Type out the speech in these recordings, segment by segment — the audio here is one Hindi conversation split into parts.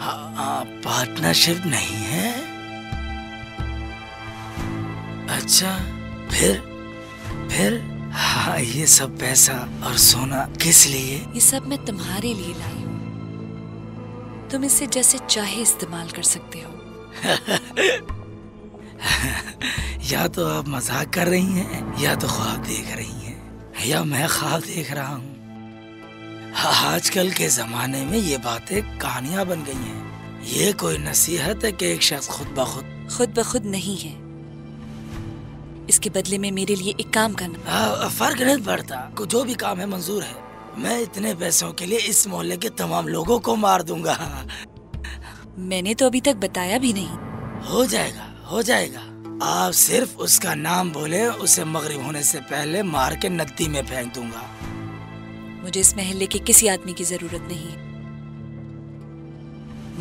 पार्टनरशिप नहीं है? अच्छा, फिर हाँ, ये सब पैसा और सोना किस लिए? ये सब मैं तुम्हारे लिए लाई हूँ। तुम इसे जैसे चाहे इस्तेमाल कर सकते हो। या तो आप मजाक कर रही हैं या तो ख्वाब देख रही हैं, या मैं ख्वाब देख रहा हूँ। आजकल के जमाने में ये बातें कहानियां बन गई हैं। ये कोई नसीहत है कि एक शख्स खुद ब खुद नहीं है। इसके बदले में मेरे लिए एक काम करना। फर्क नहीं पड़ता, जो भी काम है मंजूर है। मैं इतने पैसों के लिए इस मोहल्ले के तमाम लोगों को मार दूंगा। मैंने तो अभी तक बताया भी नहीं। हो जाएगा। आप सिर्फ उसका नाम बोले, उसे मगरिब होने से पहले मार के नदी में फेंक दूंगा। मुझे इस महल्ले के किसी आदमी की जरूरत नहीं है।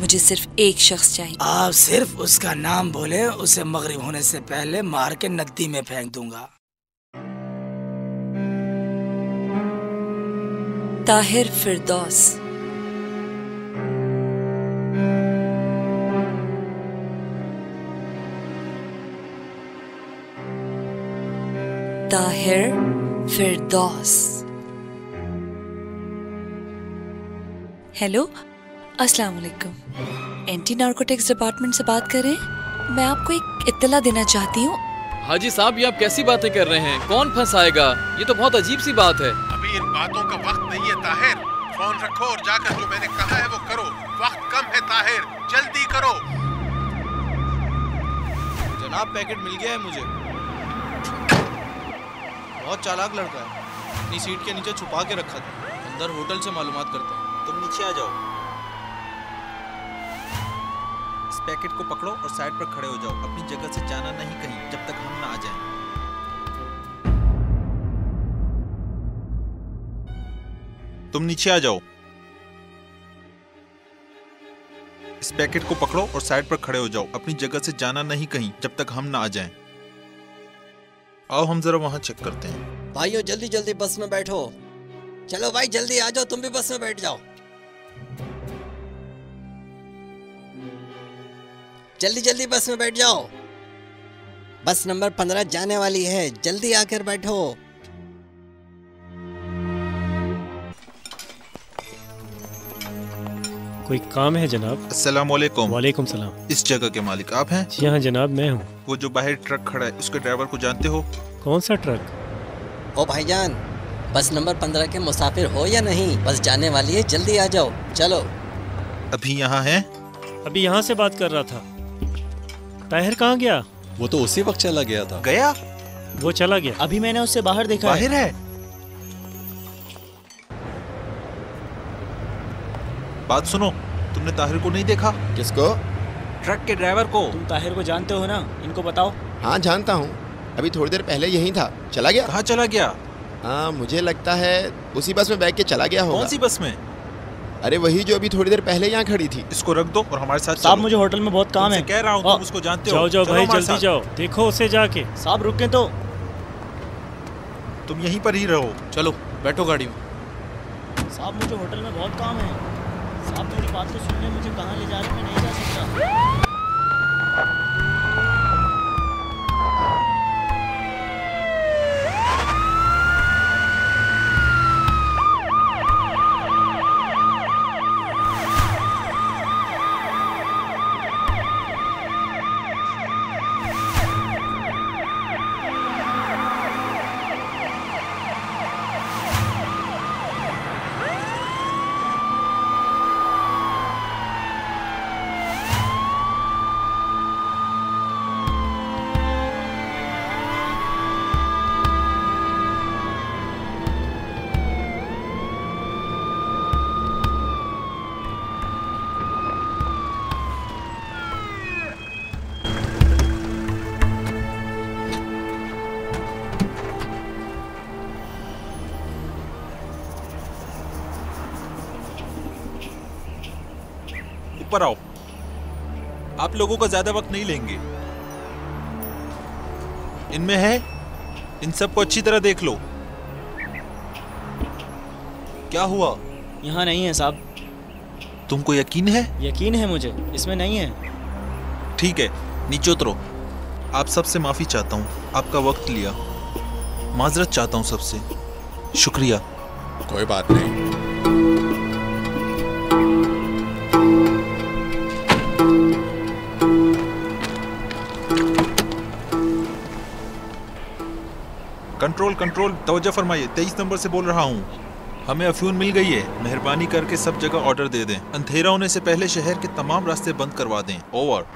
मुझे सिर्फ एक शख्स चाहिए। आप सिर्फ उसका नाम बोले, उसे मगरिब होने से पहले मार के नदी में फेंक दूंगा। ताहिर फिरदौस। ताहिर फिरदौस। हेलो, अस्सलाम वालेकुम। एंटी नार्कोटिक्स डिपार्टमेंट से बात कर रहे हैं? मैं आपको एक इत्तला देना चाहती हूँ। हाजी साहब, ये आप कैसी बातें कर रहे हैं? कौन फंसाएगा? ये तो बहुत अजीब सी बात है। अभी इन बातों का वक्त नहीं है ताहिर। फोन रखो और जाकर जो मैंने कहा है वो करो। वक्त कम है ताहिर, जल्दी करो। जनाब, पैकेट मिल गया है मुझे। बहुत चालाक लड़का है। अपनी सीट के नीचे छुपा के रखा था। अंदर होटल से मालूमात करते हैं। तुम नीचे आ जाओ। इस पैकेट को पकड़ो और साइड पर खड़े हो जाओ। अपनी जगह से जाना नहीं कहीं जब तक हम ना आ जाएं। तुम नीचे आ जाओ। इस पैकेट को पकड़ो और साइड पर खड़े हो जाओ। अपनी जगह से जाना नहीं कहीं जब तक हम ना आ जाएं। आओ हम जरा वहां चेक करते हैं। भाइयों, जल्दी जल्दी बस में बैठो। चलो भाई, जल्दी आ जाओ। तुम भी बस में बैठ जाओ। जल्दी जल्दी बस में बैठ जाओ। बस नंबर 15 जाने वाली है। जल्दी आकर बैठो। कोई काम है जनाब? अस्सलाम वालेकुम। वालेकुम सलाम। इस जगह के मालिक आप हैं? जी हाँ जनाब, मैं हूँ। वो जो बाहर ट्रक खड़ा है, उसके ड्राइवर को जानते हो? कौन सा ट्रक? ओ भाईजान, बस नंबर 15 के मुसाफिर हो या नहीं? बस जाने वाली है, जल्दी आ जाओ। चलो। अभी यहाँ है? अभी यहाँ से बात कर रहा था। ताहिर कहाँ गया? वो तो उसी वक्त चला गया था। गया? वो चला गया। अभी मैंने उससे बाहर देखा। बाहर है? बात सुनो, तुमने ताहिर को नहीं देखा? किसको? ट्रक के ड्राइवर को। तुम ताहिर को जानते हो ना? इनको बताओ। हाँ जानता हूँ, अभी थोड़ी देर पहले यहीं था। चला गया? कहाँ चला गया? हाँ, मुझे लगता है उसी बस में बैठ के चला गया होगा। कौन सी बस में? अरे वही जो अभी थोड़ी देर पहले यहाँ खड़ी थी। इसको रख दो और हमारे साथ चलो। साहब, मुझे होटल में बहुत काम है। कह रहा हूँ, तुम उसको जानते हो। जाओ जाओ भाई, जल्दी जाओ। देखो उसे जाके। साहब रुके तो। तुम यहीं पर ही रहो। चलो बैठो गाड़ी में। साहब, मुझे होटल में बहुत काम है। साहब, मेरी बात तो सुन ले। मुझे कहाँ ले जा रहे हैं? मैं नहीं जा सकता। ऊपर आओ। आप लोगों का ज्यादा वक्त नहीं लेंगे। इनमें है, इन सबको अच्छी तरह देख लो। क्या हुआ? यहाँ नहीं है साहब। तुमको यकीन है? यकीन है मुझे, इसमें नहीं है। ठीक है, नीचे उतरो। आप सबसे माफी चाहता हूँ, आपका वक्त लिया। माजरत चाहता हूँ सबसे। शुक्रिया। कोई बात नहीं। कंट्रोल कंट्रोल, तवज्जो फरमाइए। 23 नंबर से बोल रहा हूँ। हमें अफ्यून मिल गई है। मेहरबानी करके सब जगह ऑर्डर दे दें। अंधेरा होने से पहले शहर के तमाम रास्ते बंद करवा दें। ओवर।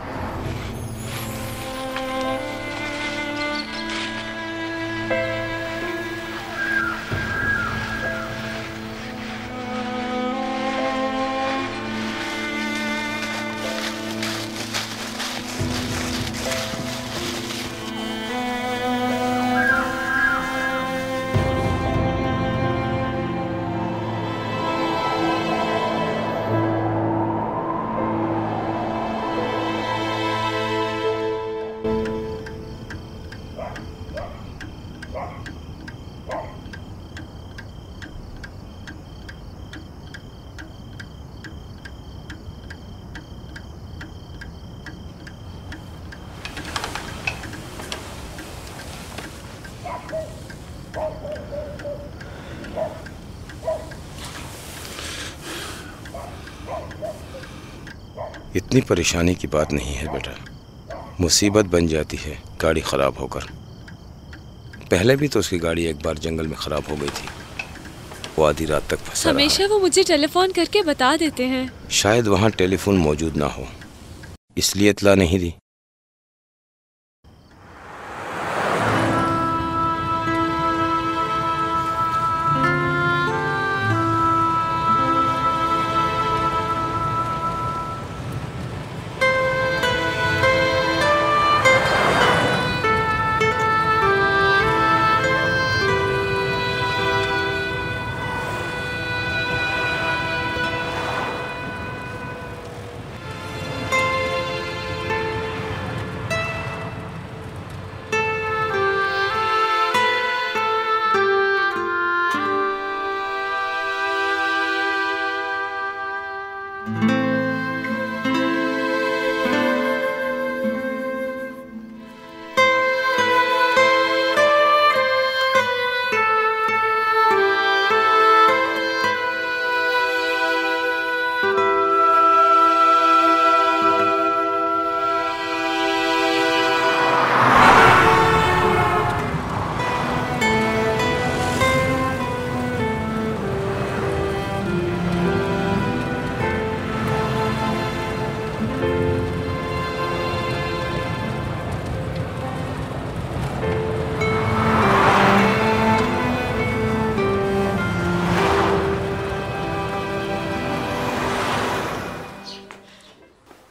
इतनी परेशानी की बात नहीं है बेटा, मुसीबत बन जाती है गाड़ी ख़राब होकर। पहले भी तो उसकी गाड़ी एक बार जंगल में ख़राब हो गई थी, वो आधी रात तक फंसा रहा। हमेशा वो मुझे टेलीफोन करके बता देते हैं। शायद वहाँ टेलीफोन मौजूद ना हो, इसलिए इत्तला नहीं दी।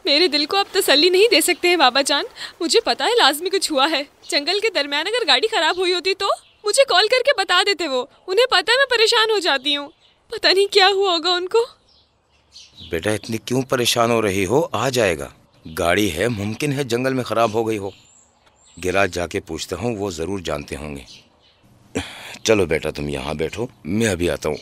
मेरे दिल को आप तसल्ली नहीं दे सकते हैं बाबा जान। मुझे पता है लाजमी कुछ हुआ है। जंगल के दरमियान अगर गाड़ी खराब हुई होती तो मुझे कॉल करके बता देते। वो उन्हें पता है मैं परेशान हो जाती हूँ। पता नहीं क्या हुआ होगा उनको। बेटा इतनी क्यों परेशान हो रही हो, आ जाएगा। गाड़ी है, मुमकिन है जंगल में ख़राब हो गई हो। गिराज जाके पूछता हूँ, वो ज़रूर जानते होंगे। चलो बेटा तुम यहाँ बैठो, मैं अभी आता हूँ।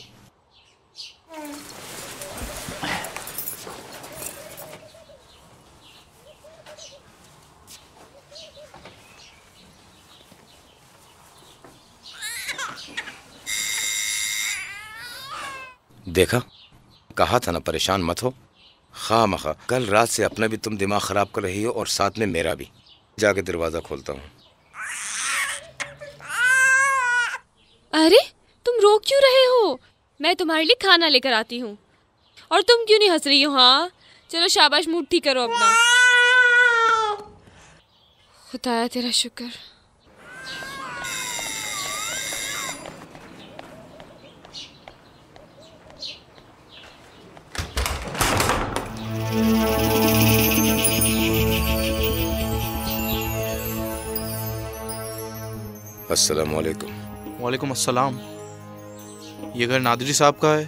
देखा, कहा था ना परेशान मत हो। खामखा कल रात से अपना भी तुम दिमाग खराब कर रही हो और साथ में मेरा भी। जाके दरवाजा खोलता हूँ। अरे तुम रो क्यों रहे हो? मैं तुम्हारे लिए खाना लेकर आती हूँ। और तुम क्यों नहीं हंस रही हो? हाँ चलो शाबाश, मूड ठीक करो अपना। खुदाया तेरा शुक्र। अस्सलाम वालेकुम। वालेकुम अस्सलाम। ये घर नादरी साहब का है?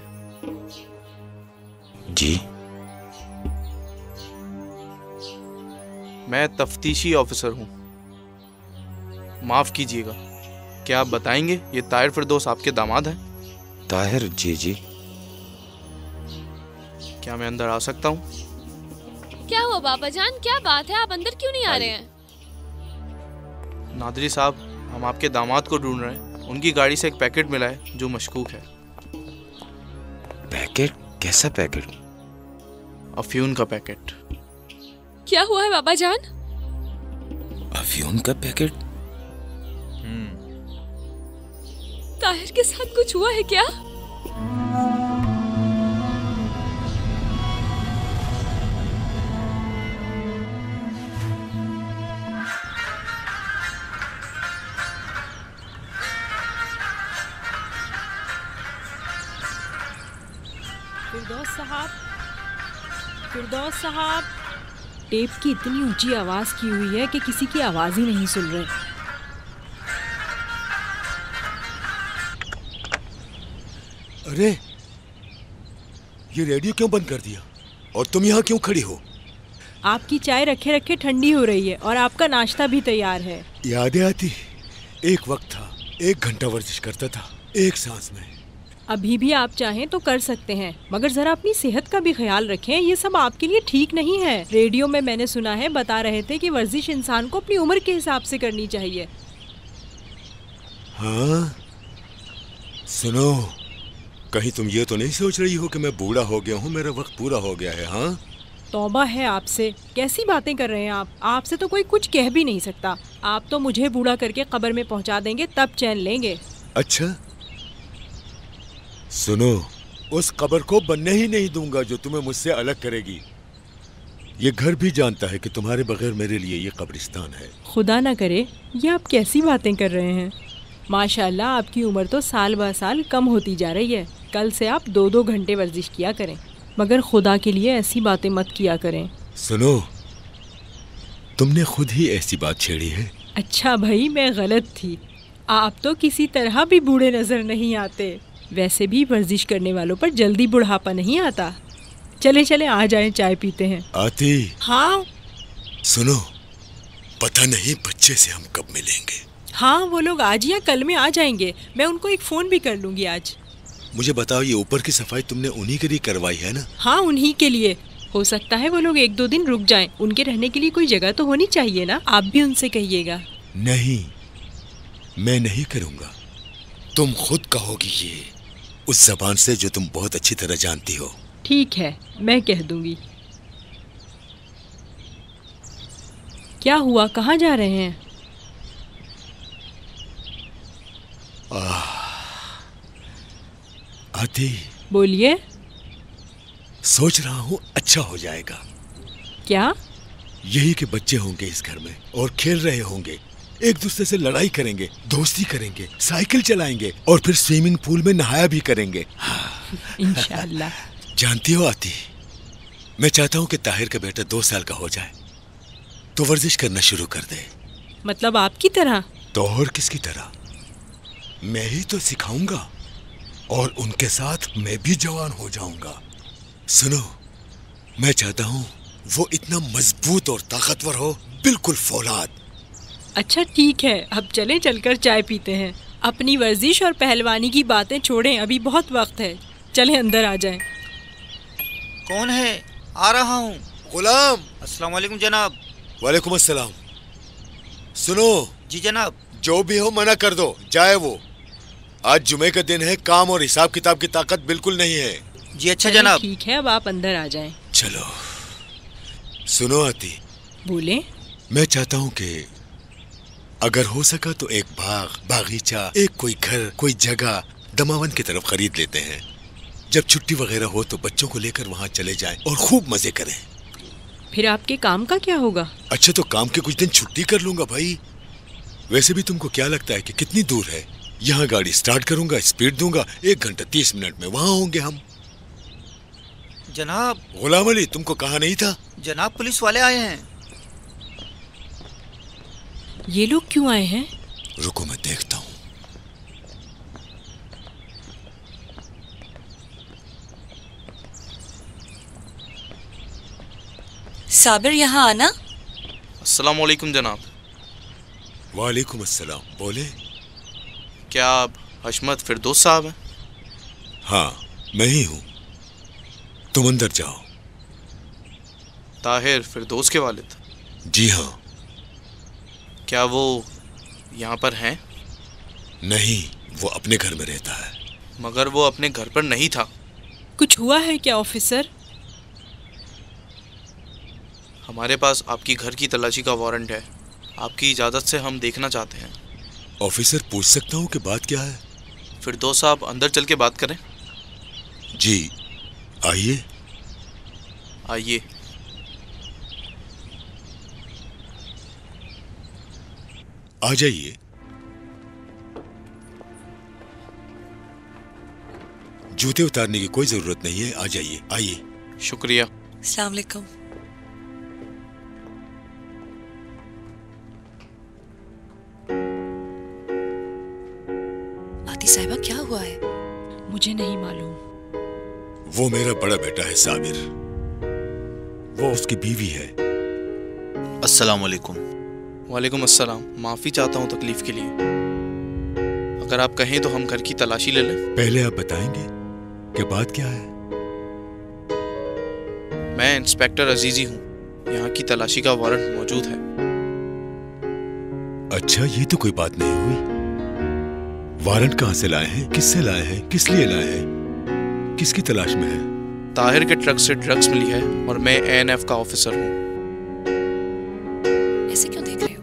जी। मैं तफ्तीशी ऑफिसर हूँ। माफ कीजिएगा, क्या आप बताएंगे ये ताहिर फिरदौस आपके दामाद हैं? ताहिर? जी जी। क्या मैं अंदर आ सकता हूँ? क्या हुआ बाबा जान, क्या बात है, आप अंदर क्यों नहीं आ रहे हैं? नादरी साहब, हम आपके दामाद को ढूंढ रहे हैं। उनकी गाड़ी से एक पैकेट मिला है जो मशकूक है। पैकेट? कैसा पैकेट? अफ्यून का पैकेट। क्या हुआ है बाबा जान? अफ्यून का पैकेट? ताहिर के साथ कुछ हुआ है क्या? फिरदौस साहब, टेप की इतनी ऊंची आवाज की हुई है कि किसी की आवाज ही नहीं सुन रहे। अरे, ये रेडियो क्यों बंद कर दिया? और तुम यहाँ क्यों खड़ी हो? आपकी चाय रखे रखे ठंडी हो रही है और आपका नाश्ता भी तैयार है। यादें आती? एक वक्त था 1 घंटा वर्जिश करता था एक सांस में। अभी भी आप चाहें तो कर सकते हैं, मगर जरा अपनी सेहत का भी ख्याल रखें। ये सब आपके लिए ठीक नहीं है। रेडियो में मैंने सुना है, बता रहे थे कि वर्जिश इंसान को अपनी उम्र के हिसाब से करनी चाहिए। हाँ, सुनो, कहीं तुम ये तो नहीं सोच रही हो कि मैं बूढ़ा हो गया हूँ, मेरा वक्त पूरा हो गया है? हाँ, तौबा है आपसे, कैसी बातें कर रहे हैं आप? आपसे तो कोई कुछ कह भी नहीं सकता। आप तो मुझे बूढ़ा करके कब्र में पहुँचा देंगे, तब चैन लेंगे। अच्छा सुनो, उस कब्र को बनने ही नहीं दूंगा जो तुम्हें मुझसे अलग करेगी। ये घर भी जानता है कि तुम्हारे बगैर मेरे लिए ये कब्रिस्तान है। खुदा ना करे, ये आप कैसी बातें कर रहे हैं? माशाल्लाह, आपकी उम्र तो साल ब साल कम होती जा रही है। कल से आप 2-2 घंटे वर्जिश किया करें, मगर खुदा के लिए ऐसी बातें मत किया करें। सुनो, तुमने खुद ही ऐसी बात छेड़ी है। अच्छा भाई, मैं गलत थी। आप तो किसी तरह भी बूढ़े नजर नहीं आते। वैसे भी वर्जिश करने वालों पर जल्दी बुढ़ापा नहीं आता। चले चले आ जाएं, चाय पीते हैं। आती? हाँ। सुनो, पता नहीं बच्चे से हम कब मिलेंगे। हाँ, वो लोग आज या कल में आ जाएंगे। मैं उनको एक फोन भी कर लूंगी आज। मुझे बताओ, ये ऊपर की सफाई तुमने उन्हीं के लिए करवाई है ना? हाँ, उन्हीं के लिए। हो सकता है वो लोग 1-2 दिन रुक जाएं। उनके रहने के लिए कोई जगह तो होनी चाहिए ना। आप भी उनसे कहिएगा। नहीं, मैं नहीं करूँगा। तुम खुद कहोगी ये उस ज़बान से जो तुम बहुत अच्छी तरह जानती हो। ठीक है, मैं कह दूंगी। क्या हुआ, कहाँ जा रहे हैं? आती? बोलिए। सोच रहा हूँ अच्छा हो जाएगा। क्या? यही कि बच्चे होंगे इस घर में और खेल रहे होंगे, एक दूसरे से लड़ाई करेंगे, दोस्ती करेंगे, साइकिल चलाएंगे और फिर स्विमिंग पूल में नहाया भी करेंगे। इंशाअल्लाह। जानती हो आती, मैं चाहता हूँ कि ताहिर का बेटा 2 साल का हो जाए तो वर्जिश करना शुरू कर दे। मतलब आपकी तरह? तो और किसकी तरह? मैं ही तो सिखाऊंगा और उनके साथ मैं भी जवान हो जाऊंगा। सुनो, मैं चाहता हूँ वो इतना मजबूत और ताकतवर हो, बिल्कुल फौलाद। अच्छा ठीक है, अब चलें, चलकर चाय पीते हैं। अपनी वर्जिश और पहलवानी की बातें छोड़ें, अभी बहुत वक्त है। चलें अंदर आ जाएं। कौन है? आ रहा हूँ। गुलाम। अस्सलाम वालेकुम जनाब। वालेकुम अस्सलाम। सुनो। जी जनाब। जो भी हो मना कर दो, जाए वो। आज जुमे का दिन है, काम और हिसाब किताब की ताकत बिल्कुल नहीं है। जी अच्छा जनाब। ठीक है, अब आप अंदर आ जाएं। चलो। सुनो आती। बोले। मैं चाहता हूँ कि अगर हो सका तो एक बाग, बागीचा, एक कोई घर, कोई जगह दमावन की तरफ खरीद लेते हैं। जब छुट्टी वगैरह हो तो बच्चों को लेकर वहाँ चले जाएं और खूब मजे करें। फिर आपके काम का क्या होगा? अच्छा, तो काम के कुछ दिन छुट्टी कर लूंगा भाई। वैसे भी तुमको क्या लगता है कि कितनी दूर है? यहाँ गाड़ी स्टार्ट करूंगा, स्पीड दूंगा, 1 घंटा 30 मिनट में वहाँ होंगे हम। जनाब। गुलाम अली, तुमको कहा नहीं था? जनाब, पुलिस वाले आए हैं। ये लोग क्यों आए हैं? रुको मैं देखता हूँ। साबिर, यहाँ आना। अस्सलाम वालेकुम जनाब। वालेकुम अस्सलाम। बोले। क्या आप हशमत फिरदौस साहब हैं? हाँ, मैं ही हूँ। तुम अंदर जाओ। ताहिर फिरदौस के वालिद? जी हाँ। क्या वो यहाँ पर हैं? नहीं, वो अपने घर में रहता है। मगर वो अपने घर पर नहीं था। कुछ हुआ है क्या ऑफिसर? हमारे पास आपकी घर की तलाशी का वारंट है। आपकी इजाज़त से हम देखना चाहते हैं। ऑफिसर, पूछ सकता हूँ कि बात क्या है? फिरदौस साहब अंदर चल के बात करें। जी आइए। आइए। आ जाइए। जूते उतारने की कोई जरूरत नहीं है, आ जाइए। आइए। शुक्रिया। अस्सलाम वालेकुम। आती साहिबा, क्या हुआ है? मुझे नहीं मालूम। वो मेरा बड़ा बेटा है साबिर, वो उसकी बीवी है। अस्सलाम वालेकुम। वालेकुम अस्सलाम। माफ़ी चाहता हूँ तकलीफ के लिए। अगर आप कहें तो हम घर की तलाशी ले लें। पहले आप बताएंगे कि बात क्या है? मैं इंस्पेक्टर अजीजी हूँ। यहाँ की तलाशी का वारंट मौजूद है। अच्छा, ये तो कोई बात नहीं हुई। वारंट कहाँ से लाए हैं, किससे लाए हैं, किस लिए लाए हैं, किसकी तलाश में है? ताहिर के ट्रक से ड्रग्स मिली है और मैं ANF का ऑफिसर हूँ। ऐसे क्यों देख रहे हो?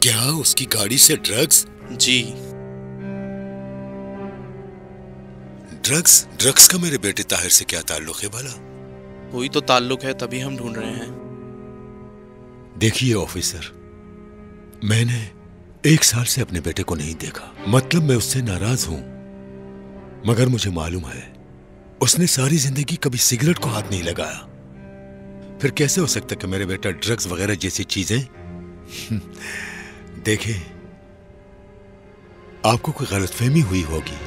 क्या उसकी गाड़ी से ड्रग्स? जी। ड्रग्स का मेरे बेटे ताहिर से क्या ताल्लुक है भला? कोई तो ताल्लुक है, तभी हम ढूंढ रहे हैं। देखिए ऑफिसर, मैंने 1 साल से अपने बेटे को नहीं देखा। मतलब मैं उससे नाराज हूं, मगर मुझे मालूम है उसने सारी जिंदगी कभी सिगरेट को हाथ नहीं लगाया। फिर कैसे हो सकता कि मेरे बेटा ड्रग्स वगैरह जैसी चीजें देखे? आपको कोई गलतफहमी हुई होगी।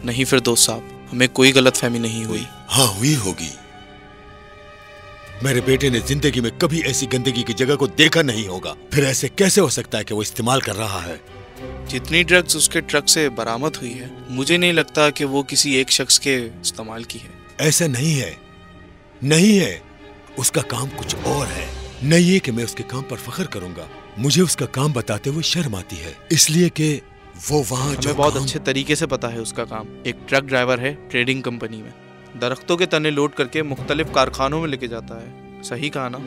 नहीं फिरदौस साहब, हमें कोई गलतफहमी नहीं हुई। हाँ, हुई होगी। मेरे बेटे ने जिंदगी में कभी ऐसी गंदगी की जगह को देखा नहीं होगा। फिर ऐसे कैसे हो सकता है कि वो इस्तेमाल कर रहा है? जितनी ड्रग्स उसके ट्रक से बरामद हुई है, मुझे नहीं लगता कि वो किसी एक शख्स के इस्तेमाल की है। ऐसा नहीं है, नहीं है। उसका काम कुछ और है। नहीं है कि मैं उसके काम पर फख्र करूंगा, मुझे उसका काम बताते हुए शर्म आती है, इसलिए कि वो वहाँ हमें बहुत अच्छे तरीके से पता है उसका काम। एक ट्रक ड्राइवर है ट्रेडिंग कंपनी में। दरख्तों के तने लोड करके मुख्तलिफ कारखानों में लेके जाता है। सही कहा ना?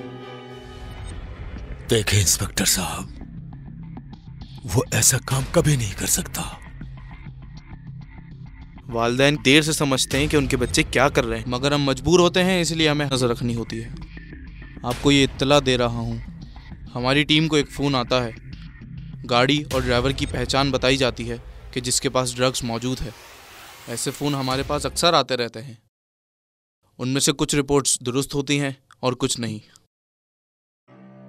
देखें इंस्पेक्टर साहब, वो ऐसा काम कभी नहीं कर सकता। वालिदैन देर से समझते हैं कि उनके बच्चे क्या कर रहे हैं, मगर हम मजबूर होते हैं, इसलिए हमें नजर रखनी होती है। आपको ये इत्तला दे रहा हूँ। हमारी टीम को एक फ़ोन आता है। गाड़ी और ड्राइवर की पहचान बताई जाती है कि जिसके पास ड्रग्स मौजूद है। ऐसे फ़ोन हमारे पास अक्सर आते रहते हैं। उनमें से कुछ रिपोर्ट्स दुरुस्त होती हैं और कुछ नहीं।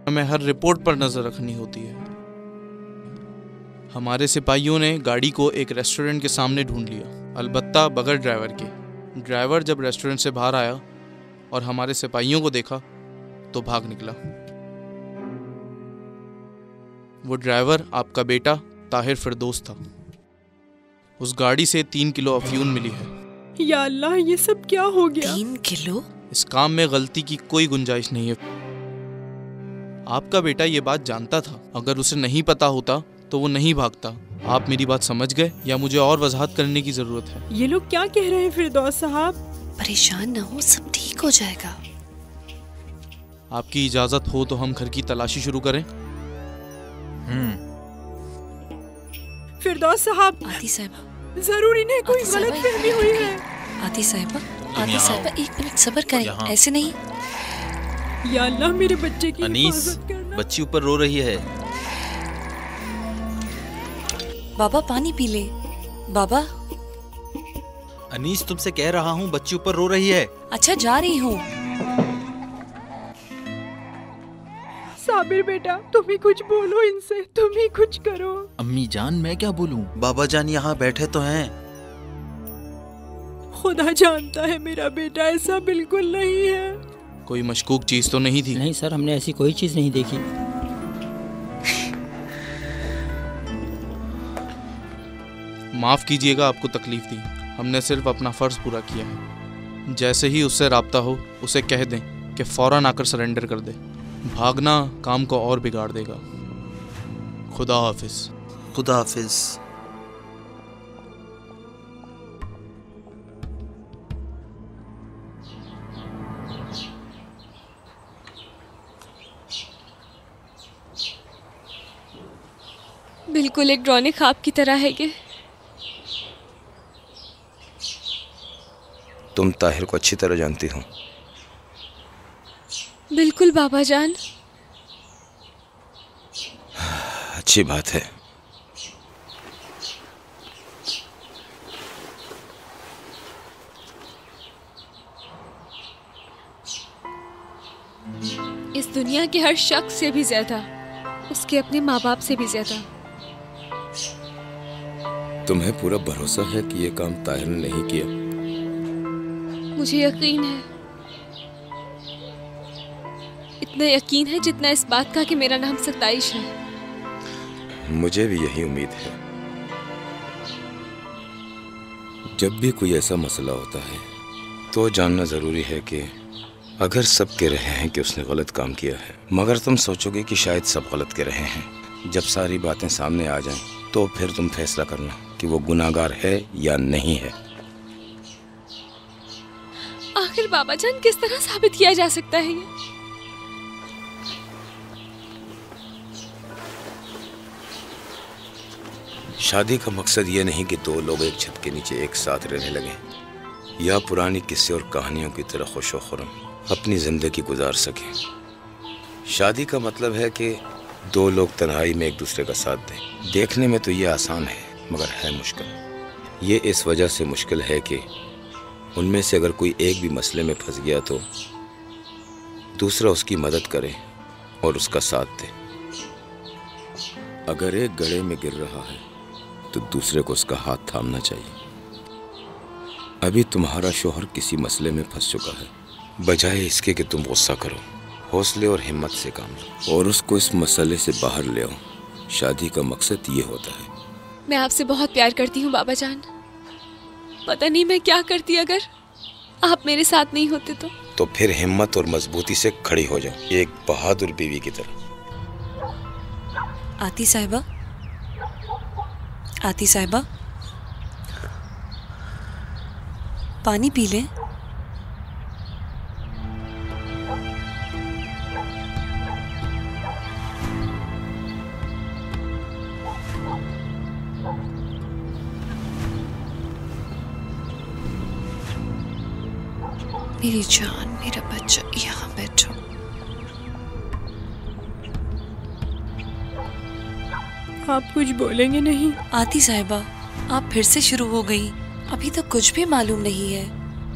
हमें हर रिपोर्ट पर नज़र रखनी होती है। हमारे सिपाहियों ने गाड़ी को एक रेस्टोरेंट के सामने ढूंढ लिया, अलबत्ता बगैर ड्राइवर के। ड्राइवर जब रेस्टोरेंट से बाहर आया और हमारे सिपाहियों को देखा तो भाग निकला। वो ड्राइवर आपका बेटा ताहिर फिरदौस था। उस गाड़ी से 3 किलो अफयून मिली है। या अल्लाह, ये सब क्या हो गया? 3 किलो? इस काम में गलती की कोई गुंजाइश नहीं है। आपका बेटा ये बात जानता था। अगर उसे नहीं पता होता तो वो नहीं भागता। आप मेरी बात समझ गए या मुझे और वजाहत करने की जरूरत है? ये लोग क्या कह रहे हैं फिरदौस साहब? परेशान न हो, सब ठीक हो जाएगा। आपकी इजाजत हो तो हम घर की तलाशी शुरू करें? फिरदौस साहब, आती साहिबा, जरूरी नहीं कोई गलतफहमी हुई है। आती साहिबा, 1 मिनट सब्र करें, ऐसे नहीं। या अल्लाह, मेरे बच्चे की अनीस, बच्ची ऊपर रो रही है। बाबा पानी पी ले। बाबा। अनीस, तुमसे कह रहा हूँ, बच्ची ऊपर रो रही है। अच्छा, जा रही हूँ। साबिर बेटा, तुम ही कुछ बोलो इनसे, तुम ही कुछ करो। अम्मी जान, मैं क्या बोलूं? बाबा जान यहाँ बैठे तो हैं। खुदा जानता है मेरा बेटा ऐसा बिल्कुल नहीं है। कोई मशकूक चीज तो नहीं थी? नहीं सर, हमने ऐसी कोई चीज नहीं देखी। माफ कीजिएगा आपको तकलीफ दी। हमने सिर्फ अपना फ़र्ज़ पूरा किया है। जैसे ही उससे राब्ता हो उसे कह दें कि फ़ौरन आकर सरेंडर कर दे। भागना काम को और बिगाड़ देगा। खुदा हाफिज़। खुदा हाफिज़। बिल्कुल एक डरावने ख्वाब की तरह है ये। तुम ताहिर को अच्छी तरह जानती हो। बिल्कुल बाबा जान। अच्छी बात है। इस दुनिया के हर शख्स से भी ज्यादा, उसके अपने माँ बाप से भी ज्यादा। तुम्हें पूरा भरोसा है कि ये काम ताहिर ने नहीं किया? मुझे यकीन है, इतना यकीन है जितना इस बात का कि मेरा नाम सताइश है। मुझे भी यही उम्मीद है। जब भी कोई ऐसा मसला होता है तो जानना जरूरी है कि अगर सब कह रहे हैं कि उसने गलत काम किया है, मगर तुम सोचोगे कि शायद सब गलत कह रहे हैं। जब सारी बातें सामने आ जाएं, तो फिर तुम फैसला करना कि वो गुनाहगार है या नहीं है। आखिर बाबा जान किस तरह साबित किया जा सकता है ये? शादी का मकसद ये नहीं कि दो लोग एक छत के नीचे एक साथ रहने लगे या पुरानी किस्से और कहानियों की तरह खुशो खुर्रम अपनी जिंदगी गुजार सकें। शादी का मतलब है कि दो लोग तन्हाई में एक दूसरे का साथ दें। देखने में तो ये आसान है, मगर है मुश्किल। ये इस वजह से मुश्किल है कि उनमें से अगर कोई एक भी मसले में फंस गया तो दूसरा उसकी मदद करे और उसका साथ दे। अगर एक गड्ढे में गिर रहा है तो दूसरे को उसका हाथ थामना चाहिए। अभी तुम्हारा शौहर किसी मसले में फंस चुका है, बजाय इसके कि तुम गुस्सा करो, हौसले और हिम्मत से काम लो और उसको इस मसले से बाहर ले आओ। शादी का मकसद ये होता है। मैं आपसे बहुत प्यार करती हूँ बाबा जान। पता नहीं मैं क्या करती अगर आप मेरे साथ नहीं होते तो फिर हिम्मत और मजबूती से खड़ी हो जाओ, एक बहादुर बीवी की तरह। आती साहिबा, आती साहिबा, पानी पी लें। मेरी जान, मेरा बच्चा, यहाँ बैठो। आप कुछ बोलेंगे नहीं? आती साहिबा, आप फिर से शुरू हो गई। अभी तक कुछ भी मालूम नहीं है।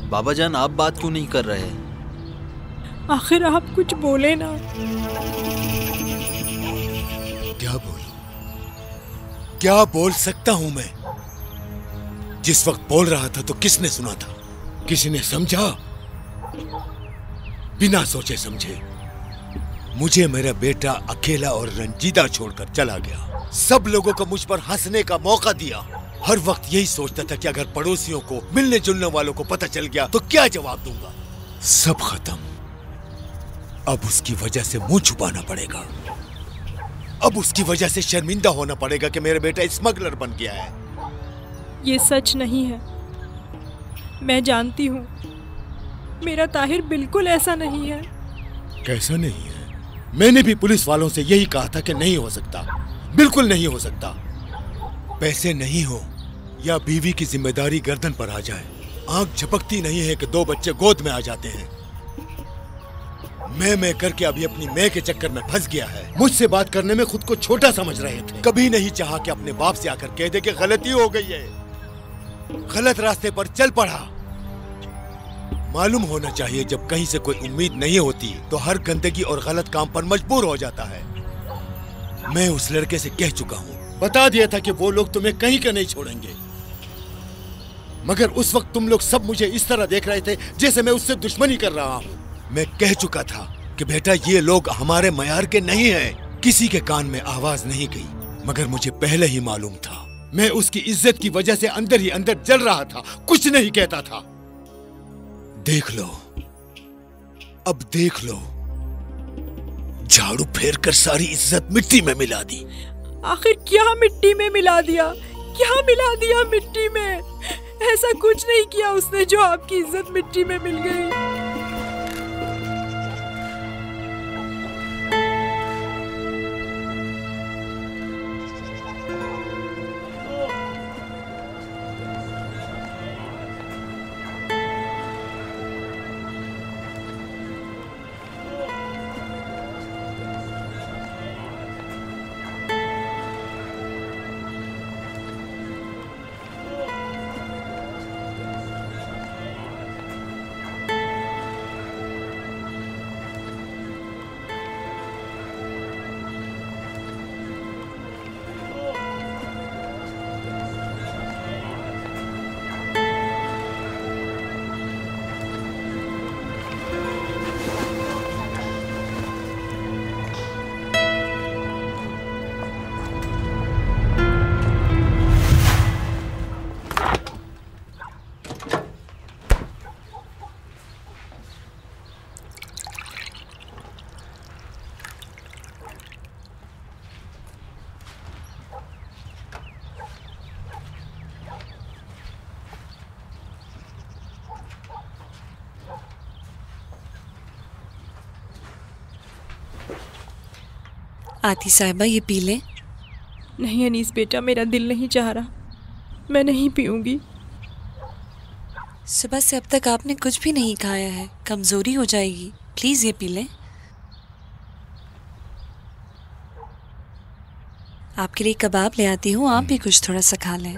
बाबा जान आप बात क्यों नहीं कर रहे हैं? आखिर आप कुछ बोले ना। क्या बोलूं? क्या बोल सकता हूं मैं? जिस वक्त बोल रहा था तो किसने सुना था? किसी ने समझा? बिना सोचे समझे मुझे मेरा बेटा अकेला और रंजीदा छोड़कर चला गया। सब लोगों को मुझ पर हंसने का मौका दिया। हर वक्त यही सोचता था कि अगर पड़ोसियों को, मिलने जुलने वालों को पता चल गया तो क्या जवाब दूंगा। सब खत्म। अब उसकी वजह से मुंह छुपाना पड़ेगा। अब उसकी वजह से शर्मिंदा होना पड़ेगा कि मेरा बेटा स्मगलर बन गया है। ये सच नहीं है, मैं जानती हूँ। मेरा ताहिर बिल्कुल ऐसा नहीं है। कैसा नहीं है? मैंने भी पुलिस वालों से यही कहा था कि नहीं हो सकता, बिल्कुल नहीं हो सकता। पैसे नहीं हो या बीवी की जिम्मेदारी गर्दन पर आ जाए, आंख झपकती नहीं है कि दो बच्चे गोद में आ जाते हैं। मैं करके अभी अपनी मैं के चक्कर में फंस गया है। मुझसे बात करने में खुद को छोटा समझ रहे थे। कभी नहीं चाहा कि अपने बाप से आकर कह दे कि गलती हो गई है, गलत रास्ते पर चल पड़ा। मालूम होना चाहिए जब कहीं से कोई उम्मीद नहीं होती तो हर गंदगी और गलत काम पर मजबूर हो जाता है। मैं उस लड़के से कह चुका हूँ, बता दिया था कि वो लोग तुम्हें कहीं का नहीं छोड़ेंगे, मगर उस वक्त तुम लोग सब मुझे इस तरह देख रहे थे जैसे मैं उससे दुश्मनी कर रहा हूँ। मैं कह चुका था कि बेटा ये लोग हमारे मयार के नहीं हैं। किसी के कान में आवाज नहीं गई, मगर मुझे पहले ही मालूम था मैं उसकी इज्जत की वजह से अंदर ही अंदर जल रहा था, कुछ नहीं कहता था। देख लो, अब देख लो, झाड़ू फेर कर सारी इज्जत मिट्टी में मिला दी। आखिर क्या मिट्टी में मिला दिया? क्या मिला दिया मिट्टी में? ऐसा कुछ नहीं किया उसने जो आपकी इज्जत मिट्टी में मिल गई। आती साहिबा, ये पी लें। नहीं अनीस बेटा, मेरा दिल नहीं चाह रहा, मैं नहीं पीऊंगी। सुबह से अब तक आपने कुछ भी नहीं खाया है, कमजोरी हो जाएगी। प्लीज ये पी लें। आपके लिए कबाब ले आती हूँ, आप भी कुछ थोड़ा सा खा लें।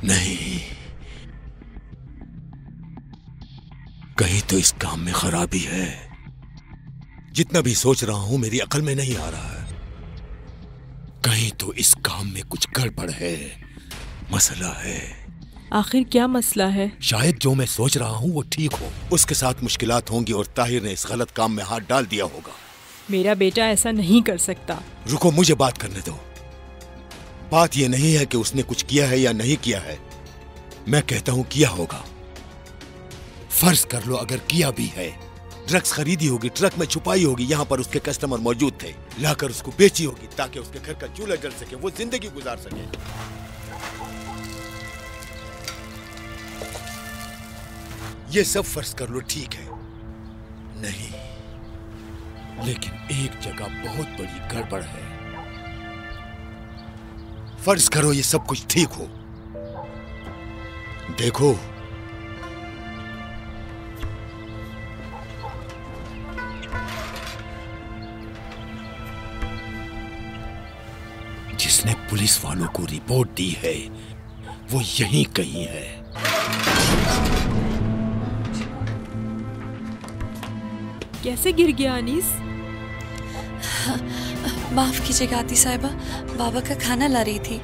नहीं, कहीं तो इस काम में खराबी है। जितना भी सोच रहा हूं मेरी अकल में नहीं आ रहा है। कहीं तो इस काम में कुछ गड़बड़ है, मसला है। आखिर क्या मसला है? शायद जो मैं सोच रहा हूं वो ठीक हो। उसके साथ मुश्किलात होंगी और ताहिर ने इस गलत काम में हाथ डाल दिया होगा। मेरा बेटा ऐसा नहीं कर सकता। रुको, मुझे बात करने दो। बात यह नहीं है कि उसने कुछ किया है या नहीं किया है, मैं कहता हूं किया होगा। फर्ज कर लो अगर किया भी है, ड्रग्स खरीदी होगी, ट्रक में छुपाई होगी, यहाँ पर उसके कस्टमर मौजूद थे, लाकर उसको बेची होगी ताकि उसके घर का चूल्हा जल सके, वो जिंदगी गुजार सके। ये सब फर्ज कर लो ठीक है। नहीं, लेकिन एक जगह बहुत बड़ी गड़बड़ है। फर्ज करो ये सब कुछ ठीक हो। देखो, जिसने पुलिस वालों को रिपोर्ट दी है वो यहीं कहीं है। कैसे गिर गया अनीस? माफ कीजिएगा आती साहिबा, बाबा का खाना ला रही थी।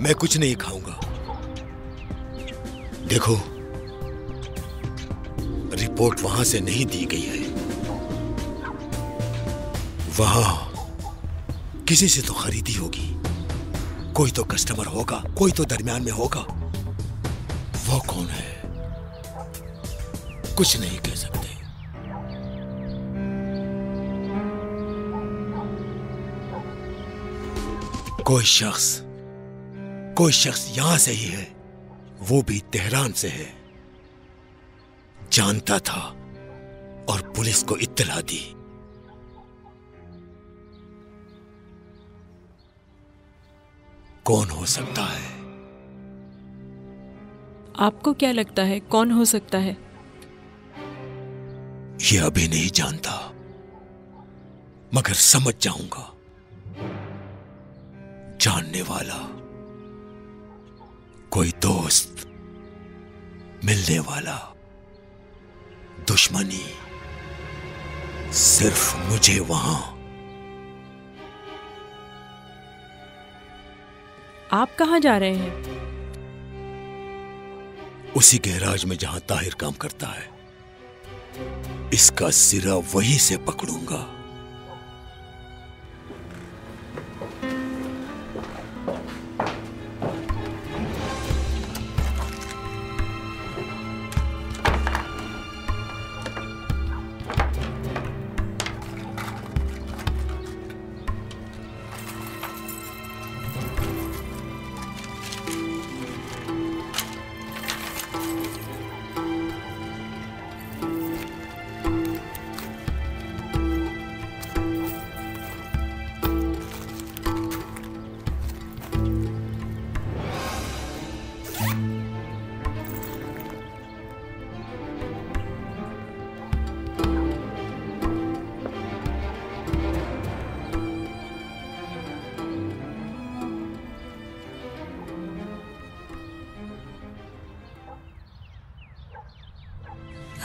मैं कुछ नहीं खाऊंगा। देखो, रिपोर्ट वहां से नहीं दी गई है। वहां किसी से तो खरीदी होगी, कोई तो कस्टमर होगा, कोई तो दरमियान में होगा। वो कौन है कुछ नहीं कह सकते। कोई शख्स यहां से ही है, वो भी तेहरान से है। जानता था और पुलिस को इत्तला दी। कौन हो सकता है? आपको क्या लगता है कौन हो सकता है? ये अभी नहीं जानता, मगर समझ जाऊंगा। जानने वाला, कोई दोस्त, मिलने वाला, दुश्मनी, सिर्फ मुझे वहां। आप कहाँ जा रहे हैं? उसी गैराज में जहां ताहिर काम करता है। इसका सिरा वहीं से पकड़ूंगा।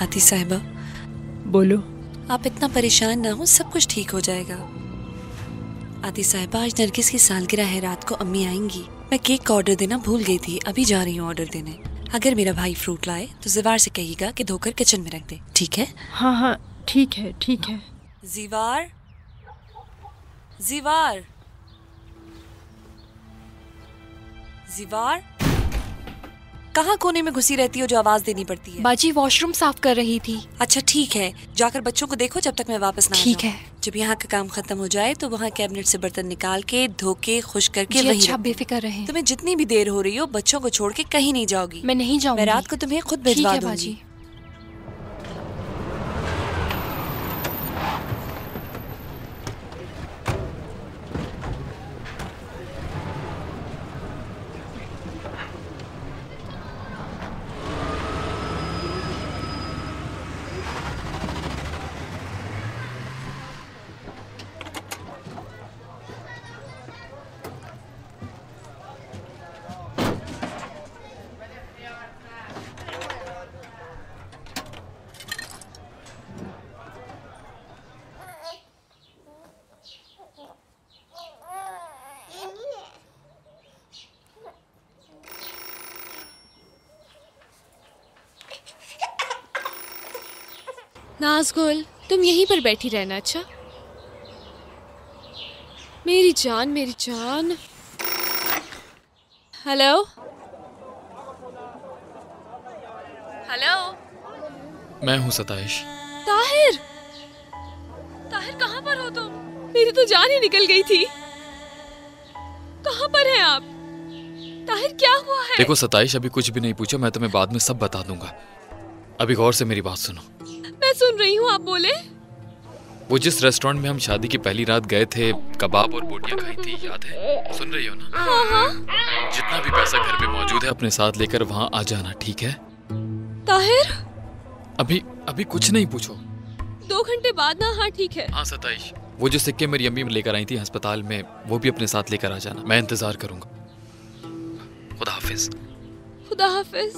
आती साहिबा, बोलो। आप इतना परेशान ना हो, सब कुछ ठीक हो जाएगा। आती साहिबा, आज नरगिस की सालगिरह है, रात को अम्मी आएंगी। मैं केक का ऑर्डर देना भूल गई थी, अभी जा रही हूँ ऑर्डर देने। अगर मेरा भाई फ्रूट लाए तो ज़िवार से कहिएगा कि धोकर किचन में रख दे, ठीक है? हाँ हाँ ठीक है, ठीक है। ज़िवार, ज़िवार, ज़िवार, कहाँ कोने में घुसी रहती हो जो आवाज देनी पड़ती है? बाजी वॉशरूम साफ कर रही थी। अच्छा ठीक है, जाकर बच्चों को देखो जब तक मैं वापस ना आ ठीक जाऊं। है। जब यहाँ का काम खत्म हो जाए तो वहाँ कैबिनेट से बर्तन निकाल के धो के खुश करके जी वहीं अच्छा, रख दो। बेफिक्र रहें। तुम्हें जितनी भी देर हो रही हो बच्चों को छोड़ के कहीं नहीं जाओगी। मैं नहीं जाऊंगी। मैं रात को तुम्हें खुद भिजवा ठीक है दूंगी। बाजी। नाज़गुल, तुम यहीं पर बैठी रहना। अच्छा मेरी जान, मेरी जान। हेलो हेलो, मैं हूँ सताइश। ताहिर, ताहिर कहाँ पर हो तुम? मेरी तो जान ही निकल गई थी। कहाँ पर हैं आप? ताहिर क्या हुआ है? देखो सताइश, अभी कुछ भी नहीं पूछो, मैं तुम्हें बाद में सब बता दूंगा। अभी गौर से मेरी बात सुनो। मैं सुन रही हूँ, आप बोले। वो जिस रेस्टोरेंट में हम शादी की पहली रात गए थे, कबाब और बोटियां खाई थी, याद है? सुन रही हो ना? हाँ हाँ। जितना भी पैसा घर में मौजूद है अपने साथ लेकर वहाँ आ जाना, ठीक है? ताहिर, अभी कुछ नहीं पूछो। 2 घंटे बाद ना? हाँ ठीक है। हाँ सताइश, वो जो सिक्के मेरी अम्मी लेकर आई थी अस्पताल में, वो भी अपने साथ लेकर आ जाना। मैं इंतजार करूंगा। खुदा हाफिज। खुदा हाफिज।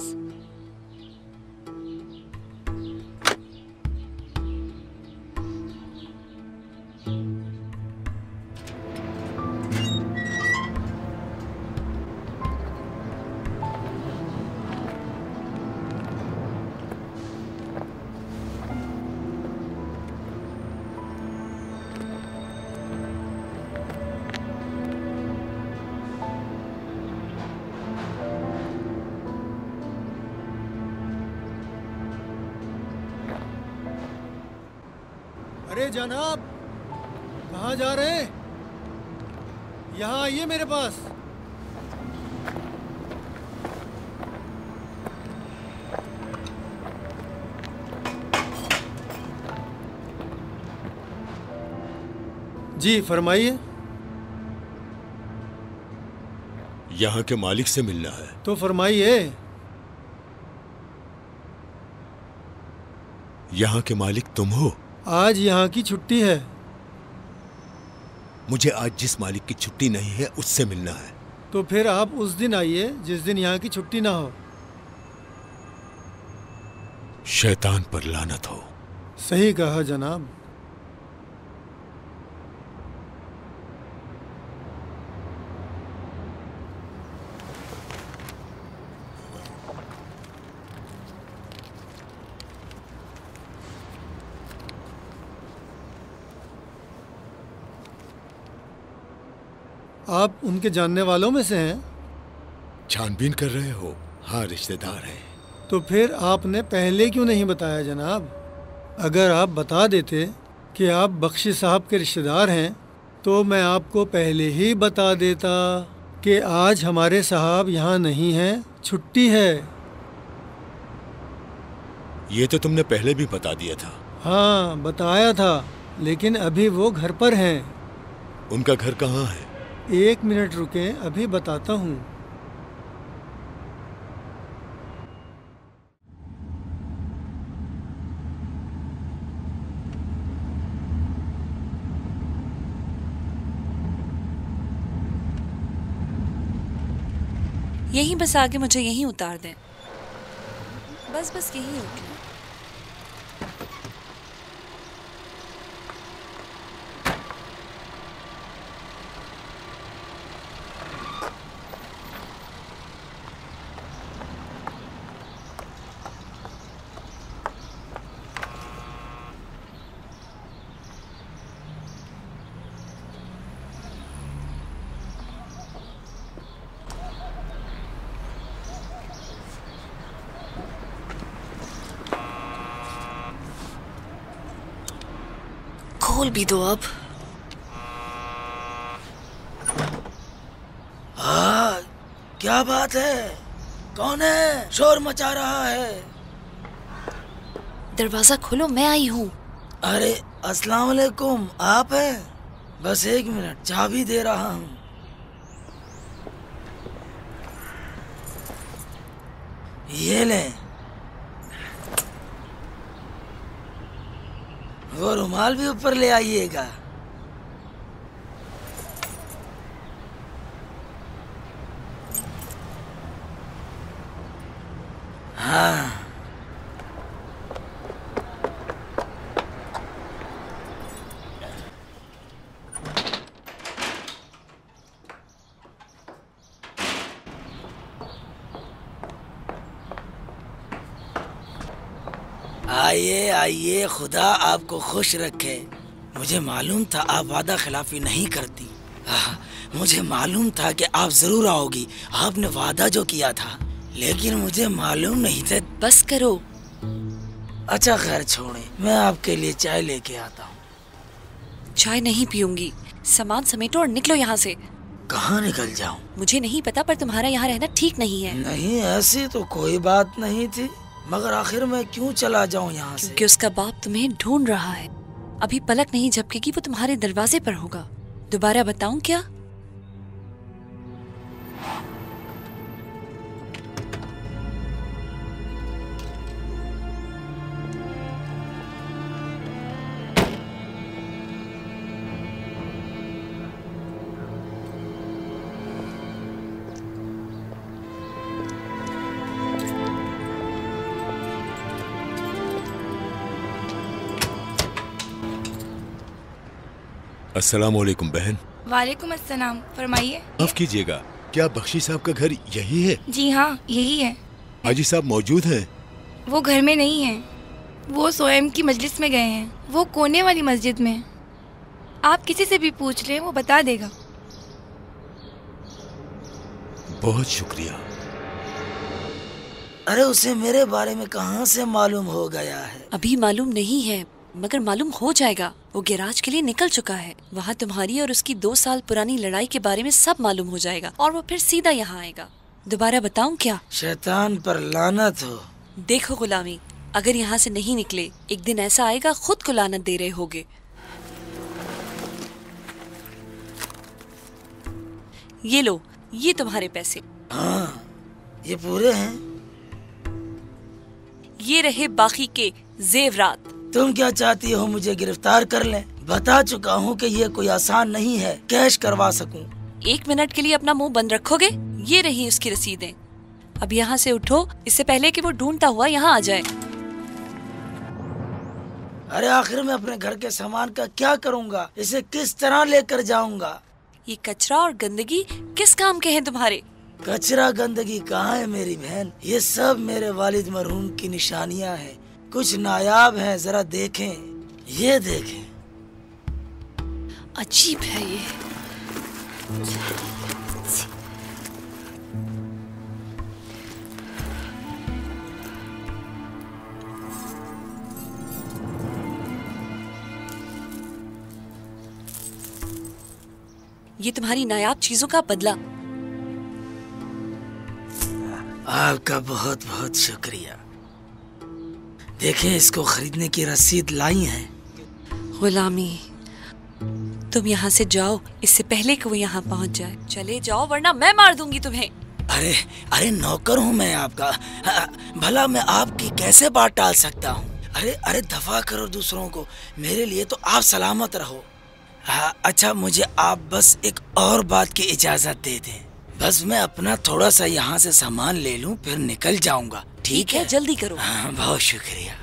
अरे जनाब, कहाँ जा रहे हैं? यहाँ आइए मेरे पास। जी फरमाइए। यहाँ के मालिक से मिलना है। तो फरमाइए। यहाँ के मालिक तुम हो? आज यहाँ की छुट्टी है। मुझे आज जिस मालिक की छुट्टी नहीं है उससे मिलना है। तो फिर आप उस दिन आइए जिस दिन यहाँ की छुट्टी ना हो। शैतान पर लानत हो। सही कहा जनाब। आप उनके जानने वालों में से हैं? छानबीन कर रहे हो? हाँ, रिश्तेदार हैं। तो फिर आपने पहले क्यों नहीं बताया जनाब? अगर आप बता देते कि आप बख्शी साहब के रिश्तेदार हैं तो मैं आपको पहले ही बता देता कि आज हमारे साहब यहाँ नहीं हैं, छुट्टी है। ये तो तुमने पहले भी बता दिया था। हाँ बताया था, लेकिन अभी वो घर पर हैं। उनका घर कहाँ है? 1 मिनट रुकें, अभी बताता हूँ। यहीं बस आगे मुझे यहीं उतार दें। बस यहीं रुक लें। खोल भी दो अब। हाँ, क्या बात है? कौन है? शोर मचा रहा है। दरवाजा खोलो, मैं आई हूँ। अरे अस्सलाम वालेकुम, आप हैं? बस 1 मिनट, चाबी दे रहा हूँ। ये लें। वो रुमाल भी ऊपर ले आइएगा। हाँ। आइए आइए, खुदा आपको खुश रखे। मुझे मालूम था आप वादा खिलाफी नहीं करती। मुझे मालूम था कि आप जरूर आओगी। आपने वादा जो किया था, लेकिन मुझे मालूम नहीं था। बस करो। अच्छा खैर छोड़े, मैं आपके लिए चाय लेके आता हूँ। चाय नहीं पीऊंगी। सामान समेटो और निकलो यहाँ से। कहाँ निकल जाऊँ? मुझे नहीं पता, पर तुम्हारा यहाँ रहना ठीक नहीं है। नहीं, ऐसी तो कोई बात नहीं थी, मगर आखिर मैं क्यों चला जाऊं यहाँ से? क्योंकि उसका बाप तुम्हें ढूंढ रहा है। अभी पलक नहीं झपकेगी, वो तुम्हारे दरवाजे पर होगा। दोबारा बताऊं क्या? अस्सलाम वालेकुम बहन। वालेकुम अस्सलाम, फरमाइए। माफ कीजिएगा, क्या बख्शी साहब का घर यही है? जी हाँ, यही है। हाजी साहब मौजूद हैं? वो घर में नहीं है, वो सोएम की मजलिस में गए हैं। वो कोने वाली मस्जिद में। आप किसी से भी पूछ लें, वो बता देगा। बहुत शुक्रिया। अरे उसे मेरे बारे में कहाँ से मालूम हो गया है? अभी मालूम नहीं है, मगर मालूम हो जाएगा। वो गैराज के लिए निकल चुका है। वहाँ तुम्हारी और उसकी 2 साल पुरानी लड़ाई के बारे में सब मालूम हो जाएगा और वो फिर सीधा यहाँ आएगा। दोबारा बताऊं क्या? शैतान पर लानत हो। देखो गुलामी, अगर यहाँ से नहीं निकले, एक दिन ऐसा आएगा खुद को लानत दे रहे होगे। ये लो, ये तुम्हारे पैसे। हाँ, ये पूरे हैं। ये रहे बाकी के जेवरात। तुम क्या चाहती हो, मुझे गिरफ्तार कर लें? बता चुका हूँ कि ये कोई आसान नहीं है कैश करवा सकूं। 1 मिनट के लिए अपना मुंह बंद रखोगे? ये रही उसकी रसीदें। अब यहाँ से उठो, इससे पहले कि वो ढूंढता हुआ यहाँ आ जाए। अरे आखिर मैं अपने घर के सामान का क्या करूँगा? इसे किस तरह लेकर जाऊँगा? ये कचरा और गंदगी किस काम के हैं तुम्हारे? कचरा गंदगी कहाँ है मेरी बहन? ये सब मेरे वालिद मरहूम की निशानियाँ हैं। कुछ नायाब हैं, जरा देखें। ये देखें। अजीब है ये। ये तुम्हारी नायाब चीजों का बदला। आपका बहुत बहुत शुक्रिया। देखिए, इसको खरीदने की रसीद लाई है। गुलामी, तुम यहाँ से जाओ इससे पहले कि वो यहाँ पहुँच जाए। चले जाओ वरना मैं मार दूंगी तुम्हें। अरे अरे नौकर हूँ मैं आपका। भला मैं आपकी कैसे बात टाल सकता हूँ? अरे अरे दफा करो दूसरों को, मेरे लिए तो आप सलामत रहो। अच्छा, मुझे आप बस एक और बात की इजाजत दे दें। बस मैं अपना थोड़ा सा यहाँ से सामान ले लूँ, फिर निकल जाऊंगा। ठीक है, जल्दी करो। हाँ, बहुत शुक्रिया।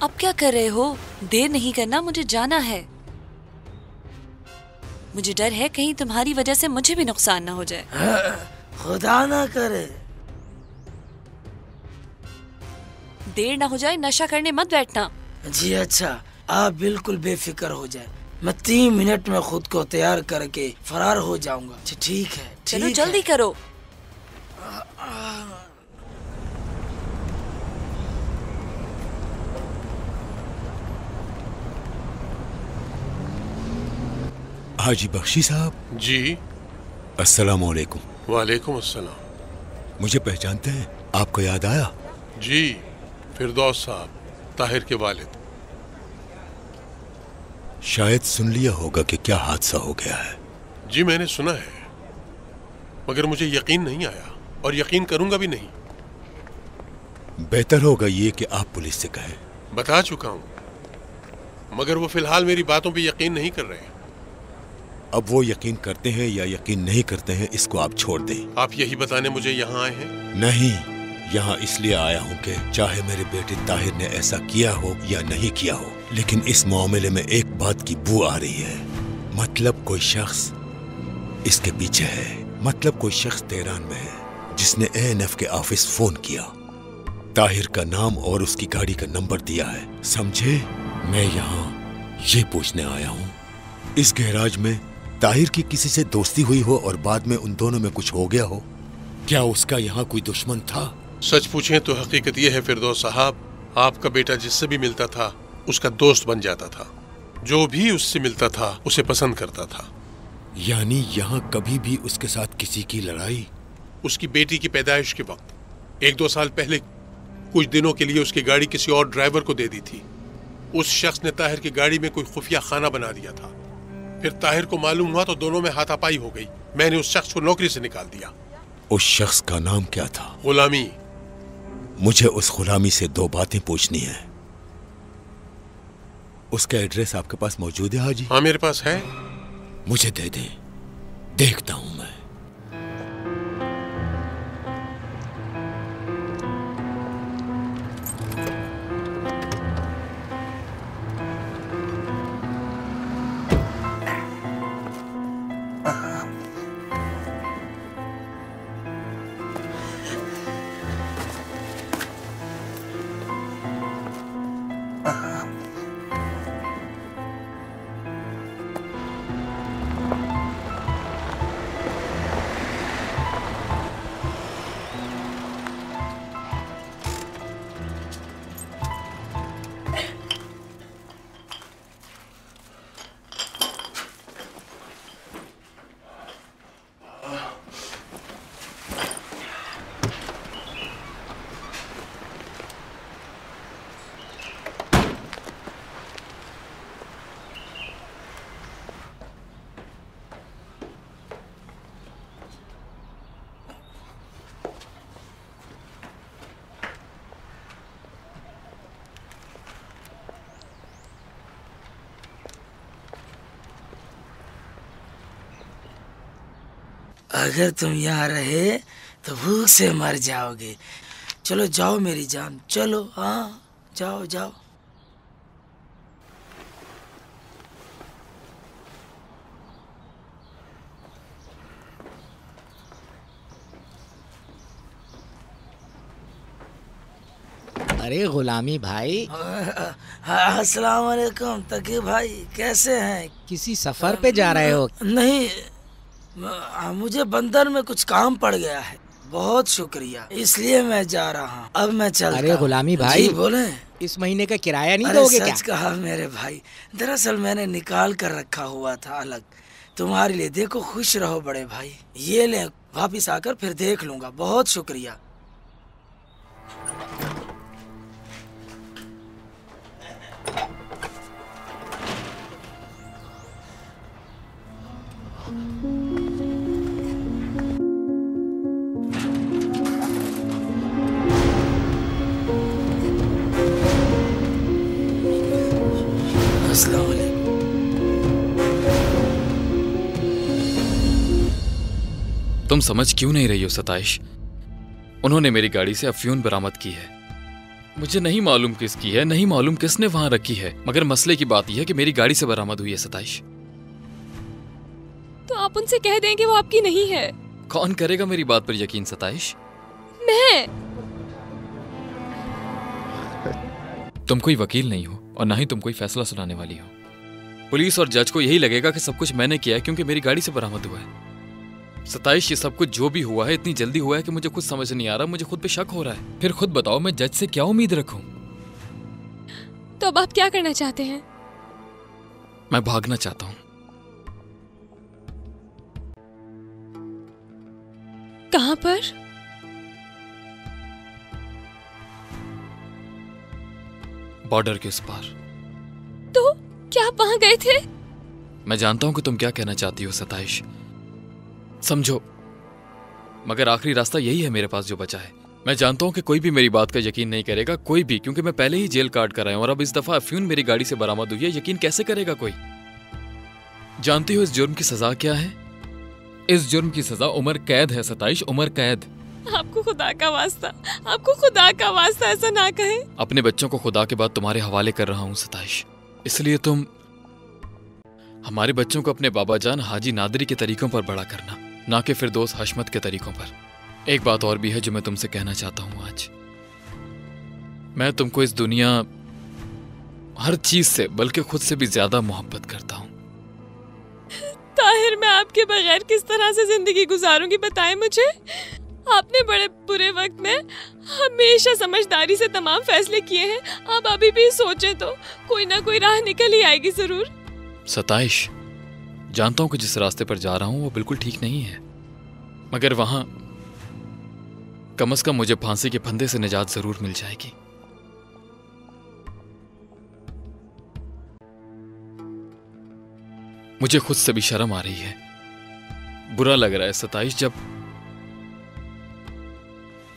अब क्या कर रहे हो? देर नहीं करना, मुझे जाना है। मुझे डर है कहीं तुम्हारी वजह से मुझे भी नुकसान ना हो जाए। खुदा ना करे। देर ना हो जाए, नशा करने मत बैठना। जी अच्छा, आप बिल्कुल बेफिक्र हो जाए। मैं 3 मिनट में खुद को तैयार करके फरार हो जाऊंगा। ठीक है, चलो जल्दी करो। हाजी बख्शी साहब। जी। अस्सलाम वालेकुम। वालेकुम अस्सलाम। मुझे पहचानते हैं? आपको याद आया? जी, फिरदौस साहब, ताहिर के वालिद। शायद सुन लिया होगा कि क्या हादसा हो गया है। जी मैंने सुना है, मगर मुझे यकीन नहीं आया और यकीन करूंगा भी नहीं। बेहतर होगा ये कि आप पुलिस से कहें। बता चुका हूं, मगर वो फिलहाल मेरी बातों पे यकीन नहीं कर रहे। अब वो यकीन करते हैं या यकीन नहीं करते हैं, इसको आप छोड़ दें। आप यही बताने मुझे यहाँ आए हैं? नहीं, यहाँ इसलिए आया हूँ कि चाहे मेरे बेटे ताहिर ने ऐसा किया हो या नहीं किया हो, लेकिन इस मामले में एक बात की बू आ रही है। मतलब कोई शख्स इसके पीछे है। मतलब कोई शख्स तेहरान में है जिसने ANF के ऑफिस फोन किया, ताहिर का नाम और उसकी गाड़ी का नंबर दिया है। समझे? मैं यहाँ ये पूछने आया हूँ, इस गैराज में ताहिर की किसी से दोस्ती हुई हो और बाद में उन दोनों में कुछ हो गया हो? क्या उसका यहाँ कोई दुश्मन था? सच पूछें तो हकीकत यह है फिरदौस साहब, आपका बेटा जिससे भी मिलता था उसका दोस्त बन जाता था। जो भी उससे मिलता था उसे पसंद करता था। यानी यहाँ कभी भी उसके साथ किसी की लड़ाई? उसकी बेटी की पैदाइश के वक्त 1-2 साल पहले कुछ दिनों के लिए उसकी गाड़ी किसी और ड्राइवर को दे दी थी। उस शख्स ने ताहिर की गाड़ी में कोई खुफिया खाना बना दिया था। फिर ताहिर को मालूम हुआ तो दोनों में हाथापाई हो गई। मैंने उस शख्स को नौकरी से निकाल दिया। उस शख्स का नाम क्या था? गुलामी। मुझे उस गुलामी से 2 बातें पूछनी है। उसका एड्रेस आपके पास मौजूद है हाजी? हाँ मेरे पास है। मुझे दे दें, देखता हूं मैं। अगर तुम यहाँ रहे तो भूख से मर जाओगे। चलो जाओ मेरी जान, चलो। हाँ जाओ जाओ। अरे गुलामी भाई। अस्सलाम वालेकुम तकी भाई, कैसे हैं? किसी सफर पे जा रहे हो? नहीं, मुझे बंदर में कुछ काम पड़ गया है। बहुत शुक्रिया, इसलिए मैं जा रहा हूँ। अब मैं चलता। अरे गुलामी भाई, बोले इस महीने का किराया नहीं दोगे क्या? सच कहा मेरे भाई, दरअसल मैंने निकाल कर रखा हुआ था अलग तुम्हारे लिए। देखो खुश रहो बड़े भाई, ये ले, वापिस आकर फिर देख लूंगा। बहुत शुक्रिया। अस्सलाम वालेकुम। तुम समझ क्यों नहीं रही हो सताइश? उन्होंने मेरी गाड़ी से अफ्यून बरामद की है। मुझे नहीं मालूम किसकी है, नहीं मालूम किसने वहां रखी है, मगर मसले की बात यह है कि मेरी गाड़ी से बरामद हुई है सताइश। तो आप उनसे कह दें कि वो आपकी नहीं है। कौन करेगा मेरी बात पर यकीन सताइश? मैं। तुम कोई वकील नहीं हो और ना ही तुम कोई फैसला सुनाने वाली हो। पुलिस और जज को यही लगेगा कि सब कुछ मैंने किया है क्योंकि मेरी गाड़ी से बरामद हुआ है। सताइश, ये सब कुछ जो भी हुआ है इतनी जल्दी हुआ है कि मुझे खुद समझ नहीं आ रहा। मुझे खुद पे शक हो रहा है। फिर खुद बताओ, मैं जज से क्या उम्मीद रखूं? तो अब आप क्या करना चाहते हैं? मैं भागना चाहता हूं। कहां पर? बॉर्डर के उस पार। तो क्या आप वहां गए थे? मैं जानता हूं कि तुम क्या कहना चाहती हो सताइश, समझो, मगर आखिरी रास्ता यही है मेरे पास जो बचा है। मैं जानता हूं कि कोई भी मेरी बात का यकीन नहीं करेगा, कोई भी, क्योंकि मैं पहले ही जेल काट कर आया हूं और अब इस दफा अफ्यून मेरी गाड़ी से बरामद हुई है। यकीन कैसे करेगा कोई? जानती हो इस जुर्म की सजा क्या है? इस जुर्म की सजा उम्र कैद है सताइश, उम्र कैद। आपको खुदा का वास्ता, आपको खुदा का वास्ता ऐसा ना कहे। अपने बच्चों को खुदा के बाद तुम्हारे हवाले कर रहा हूं सताइश, इसलिए तुम हमारे बच्चों को अपने बाबा जान हाजी नादरी के तरीकों पर बड़ा करना, ना कि फिरदौस हशमत के तरीकों पर। एक बात और भी है जो मैं तुमसे कहना चाहता हूं आज। मैं तुमको इस दुनिया हर चीज से बल्कि खुद से भी ज्यादा मोहब्बत करता हूं। ताहिर, मैं आपके बगैर किस तरह से जिंदगी गुजारूंगी बताएं मुझे। आपने बड़े बुरे वक्त में हमेशा समझदारी से तमाम फैसले किए हैं। आप अभी भी सोचें तो कोई ना कोई राह निकल ही आएगी जरूर। सताइश, जानता हूं कि जिस रास्ते पर जा रहा हूं वो बिल्कुल ठीक नहीं है, मगर वहां कम से कम मुझे फांसी के फंदे से निजात जरूर मिल जाएगी। मुझे खुद से भी शर्म आ रही है, बुरा लग रहा है सताइश। जब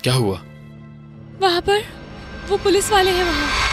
क्या हुआ? वहां पर वो पुलिस वाले हैं वहां।